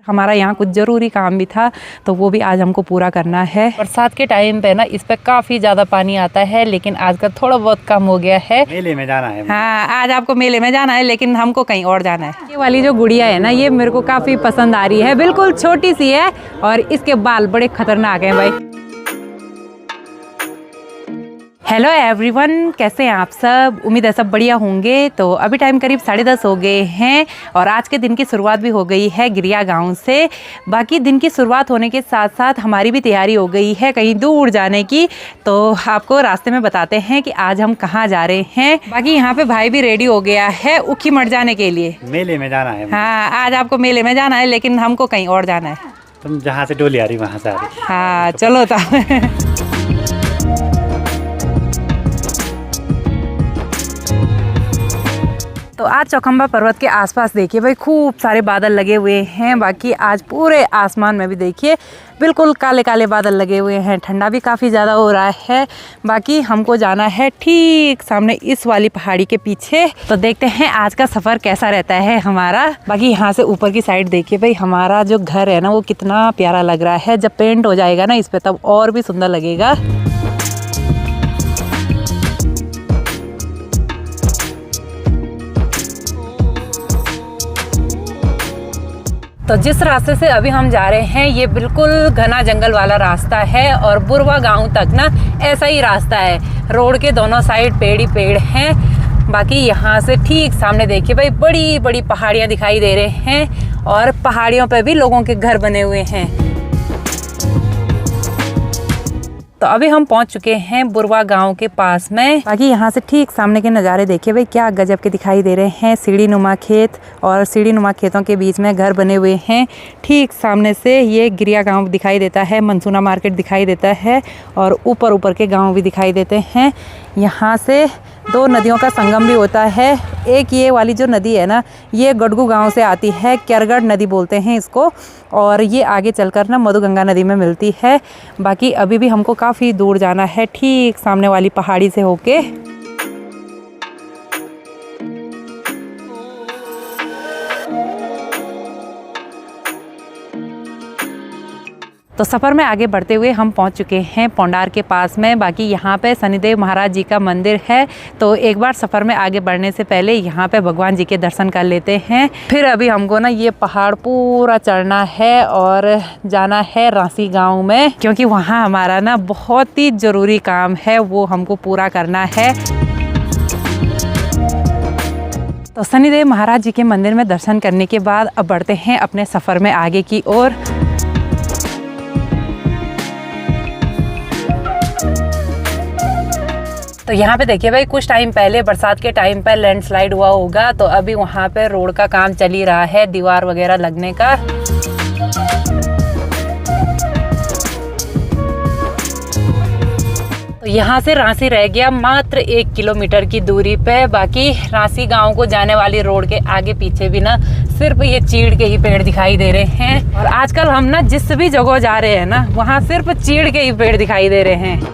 हमारा यहाँ कुछ ज़रूरी काम भी था तो वो भी आज हमको पूरा करना है। बरसात के टाइम पे ना इस पे काफ़ी ज़्यादा पानी आता है, लेकिन आजकल थोड़ा बहुत कम हो गया है। मेले में जाना है। हाँ, आज आपको मेले में जाना है, लेकिन हमको कहीं और जाना है। ये वाली जो गुड़िया है ना, ये मेरे को काफ़ी पसंद आ रही है। बिल्कुल छोटी सी है और इसके बाल बड़े खतरनाक हैं भाई। हेलो एवरीवन, कैसे हैं आप सब? उम्मीद है सब बढ़िया होंगे। तो अभी टाइम करीब 10:30 हो गए हैं और आज के दिन की शुरुआत भी हो गई है गिरिया गांव से। बाकी दिन की शुरुआत होने के साथ साथ हमारी भी तैयारी हो गई है कहीं दूर जाने की। तो आपको रास्ते में बताते हैं कि आज हम कहाँ जा रहे हैं। बाकी यहाँ पे भाई भी रेडी हो गया है ऊखीमठ जाने के लिए। मेले में जाना है। हाँ, आज आपको मेले में जाना है, लेकिन हमको कहीं और जाना है। तुम जहाँ से डोली आ रही वहाँ से आ रही। हाँ चलो तो तो आज चौखंबा पर्वत के आसपास देखिए भाई, खूब सारे बादल लगे हुए हैं। बाकी आज पूरे आसमान में भी देखिए बिल्कुल काले काले बादल लगे हुए हैं। ठंडा भी काफ़ी ज़्यादा हो रहा है। बाकी हमको जाना है ठीक सामने इस वाली पहाड़ी के पीछे। तो देखते हैं आज का सफ़र कैसा रहता है हमारा। बाकी यहाँ से ऊपर की साइड देखिए भाई, हमारा जो घर है ना वो कितना प्यारा लग रहा है। जब पेंट हो जाएगा ना इस पर तब और भी सुंदर लगेगा। तो जिस रास्ते से अभी हम जा रहे हैं ये बिल्कुल घना जंगल वाला रास्ता है और बुरवा गांव तक ना ऐसा ही रास्ता है। रोड के दोनों साइड पेड़ ही पेड़ हैं। बाकी यहाँ से ठीक सामने देखिए भाई, बड़ी बड़ी पहाड़ियाँ दिखाई दे रहे हैं और पहाड़ियों पे भी लोगों के घर बने हुए हैं। तो अभी हम पहुंच चुके हैं बुरवा गांव के पास में। बाकी यहाँ से ठीक सामने के नज़ारे देखिए भाई, क्या गजब के दिखाई दे रहे हैं। सीढ़ी नुमा खेत और सीढ़ी नुमा खेतों के बीच में घर बने हुए हैं। ठीक सामने से ये गिरिया गांव दिखाई देता है, मनसूना मार्केट दिखाई देता है और ऊपर ऊपर के गांव भी दिखाई देते हैं। यहाँ से दो नदियों का संगम भी होता है। एक ये वाली जो नदी है ना, ये गड़गू गांव से आती है, क्यारगढ़ नदी बोलते हैं इसको, और ये आगे चलकर ना मधुगंगा नदी में मिलती है। बाकी अभी भी हमको काफ़ी दूर जाना है ठीक सामने वाली पहाड़ी से होके। तो सफ़र में आगे बढ़ते हुए हम पहुंच चुके हैं पोंडार के पास में। बाकी यहाँ पे शनिदेव महाराज जी का मंदिर है। तो एक बार सफ़र में आगे बढ़ने से पहले यहाँ पे भगवान जी के दर्शन कर लेते हैं। फिर अभी हमको ना ये पहाड़ पूरा चढ़ना है और जाना है रांसी गांव में, क्योंकि वहाँ हमारा ना बहुत ही ज़रूरी काम है, वो हमको पूरा करना है। तो शनिदेव महाराज जी के मंदिर में दर्शन करने के बाद अब बढ़ते हैं अपने सफ़र में आगे की ओर। तो यहाँ पे देखिए भाई, कुछ टाइम पहले बरसात के टाइम पर लैंडस्लाइड हुआ होगा, तो अभी वहाँ पे रोड का काम चल ही रहा है, दीवार वगैरह लगने का। तो यहाँ से रांसी रह गया मात्र 1 किलोमीटर की दूरी पे। बाकी रांसी गांव को जाने वाली रोड के आगे पीछे भी ना सिर्फ ये चीड़ के ही पेड़ दिखाई दे रहे हैं। और आजकल हम ना जिस भी जगह जा रहे हैं ना, वहाँ सिर्फ चीड़ के ही पेड़ दिखाई दे रहे हैं।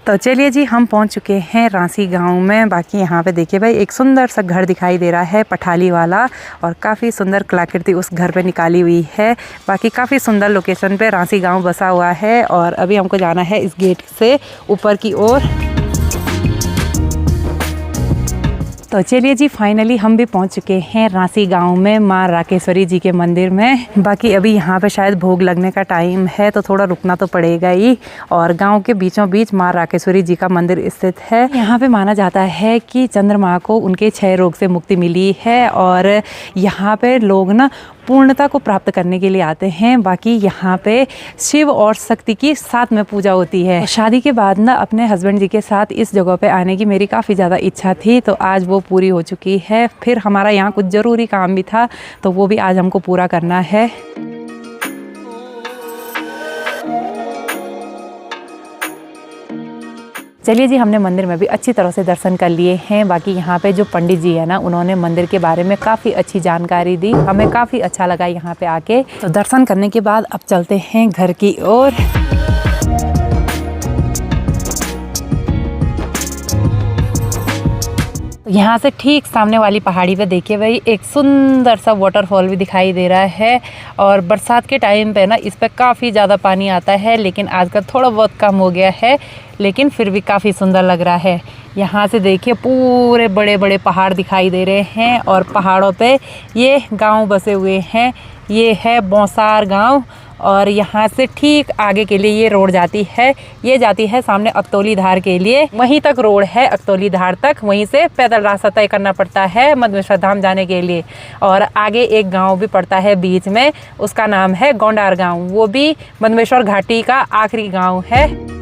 तो चलिए जी, हम पहुंच चुके हैं रांसी गांव में। बाकी यहाँ पे देखिए भाई, एक सुंदर सा घर दिखाई दे रहा है पठाली वाला, और काफ़ी सुंदर कलाकृति उस घर पे निकाली हुई है। बाकी काफ़ी सुंदर लोकेशन पे रांसी गांव बसा हुआ है और अभी हमको जाना है इस गेट से ऊपर की ओर। तो चलिए जी, फाइनली हम भी पहुंच चुके हैं रांसी गांव में माँ राकेश्वरी जी के मंदिर में। बाकी अभी यहाँ पे शायद भोग लगने का टाइम है तो थोड़ा रुकना तो पड़ेगा ही। और गांव के बीचों बीच माँ राकेश्वरी जी का मंदिर स्थित है। यहाँ पे माना जाता है कि चंद्रमा को उनके क्षय रोग से मुक्ति मिली है और यहाँ पे लोग ना पूर्णता को प्राप्त करने के लिए आते हैं। बाकी यहाँ पे शिव और शक्ति की साथ में पूजा होती है। शादी के बाद ना अपने हस्बैंड जी के साथ इस जगह पे आने की मेरी काफ़ी ज़्यादा इच्छा थी, तो आज वो पूरी हो चुकी है। फिर हमारा यहाँ कुछ ज़रूरी काम भी था तो वो भी आज हमको पूरा करना है। चलिए जी, हमने मंदिर में भी अच्छी तरह से दर्शन कर लिए हैं। बाकी यहाँ पे जो पंडित जी है ना, उन्होंने मंदिर के बारे में काफ़ी अच्छी जानकारी दी, हमें काफ़ी अच्छा लगा यहाँ पे आके। तो दर्शन करने के बाद अब चलते हैं घर की ओर। यहाँ से ठीक सामने वाली पहाड़ी पे देखिए भाई, एक सुंदर सा वाटरफॉल भी दिखाई दे रहा है। और बरसात के टाइम पे ना इस पे काफ़ी ज़्यादा पानी आता है, लेकिन आजकल थोड़ा बहुत कम हो गया है, लेकिन फिर भी काफ़ी सुंदर लग रहा है। यहाँ से देखिए पूरे बड़े बड़े पहाड़ दिखाई दे रहे हैं और पहाड़ों पे ये गांव बसे हुए हैं। ये है बौसार गांव और यहाँ से ठीक आगे के लिए ये रोड जाती है। ये जाती है सामने अकतौली धार के लिए, वहीं तक रोड है अकतौली धार तक। वहीं से पैदल रास्ता तय करना पड़ता है मधमेश्वर धाम जाने के लिए। और आगे एक गांव भी पड़ता है बीच में, उसका नाम है गोंडार गांव। वो भी मधमेश्वर घाटी का आखिरी गांव है।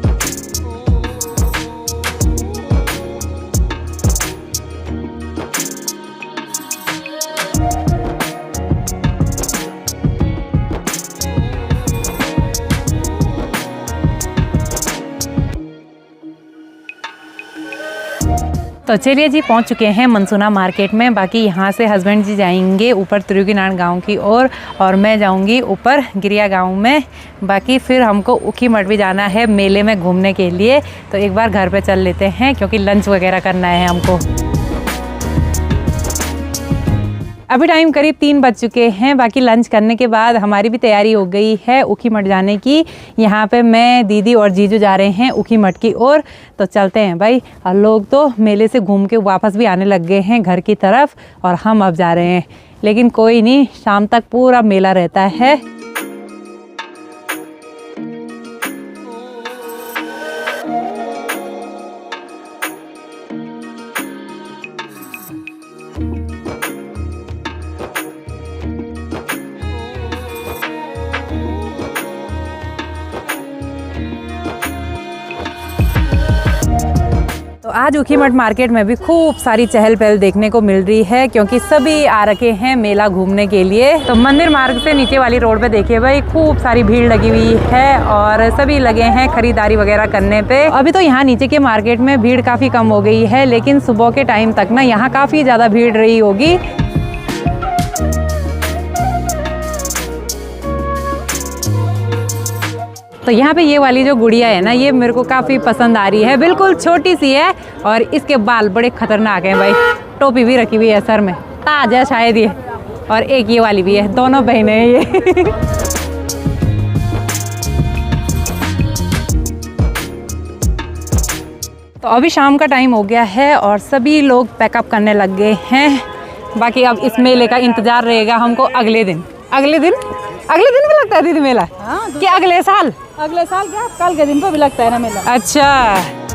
तो चलिए जी, पहुंच चुके हैं मनसूना मार्केट में। बाकी यहाँ से हस्बैंड जी जाएंगे ऊपर त्रियुगीनारायण गांव की ओर और मैं जाऊंगी ऊपर गिरिया गांव में। बाकी फिर हमको उखी मठ भी जाना है मेले में घूमने के लिए। तो एक बार घर पे चल लेते हैं क्योंकि लंच वगैरह करना है हमको। अभी टाइम करीब 3 बज चुके हैं। बाकी लंच करने के बाद हमारी भी तैयारी हो गई है उखी मठ जाने की। यहाँ पे मैं, दीदी और जीजू जा रहे हैं उखी मठ की ओर। तो चलते हैं भाई। और लोग तो मेले से घूम के वापस भी आने लग गए हैं घर की तरफ और हम अब जा रहे हैं। लेकिन कोई नहीं, शाम तक पूरा मेला रहता है। तो आज उखी मठ मार्केट में भी खूब सारी चहल पहल देखने को मिल रही है क्योंकि सभी आ रखे हैं मेला घूमने के लिए। तो मंदिर मार्ग से नीचे वाली रोड पे देखिए भाई, खूब सारी भीड़ लगी हुई है और सभी लगे हैं खरीदारी वगैरह करने पे। अभी तो यहाँ नीचे के मार्केट में भीड़ काफ़ी कम हो गई है, लेकिन सुबह के टाइम तक ना यहाँ काफ़ी ज़्यादा भीड़ रही होगी। तो यहाँ पे ये वाली जो गुड़िया है ना, ये मेरे को काफ़ी पसंद आ रही है। बिल्कुल छोटी सी है और इसके बाल बड़े खतरनाक हैं भाई। टोपी भी रखी हुई है सर में, ताज है शायद ये। और एक ये वाली भी है, दोनों बहनें हैं ये। तो अभी शाम का टाइम हो गया है और सभी लोग पैकअप करने लग गए हैं। बाकी अब इस मेले का इंतज़ार रहेगा हमको अगले दिन। अगले दिन भी लगता है दीदी मेला? हाँ, कि अगले साल? अगले साल क्या, कल के दिन को भी लगता है ना मेला। अच्छा।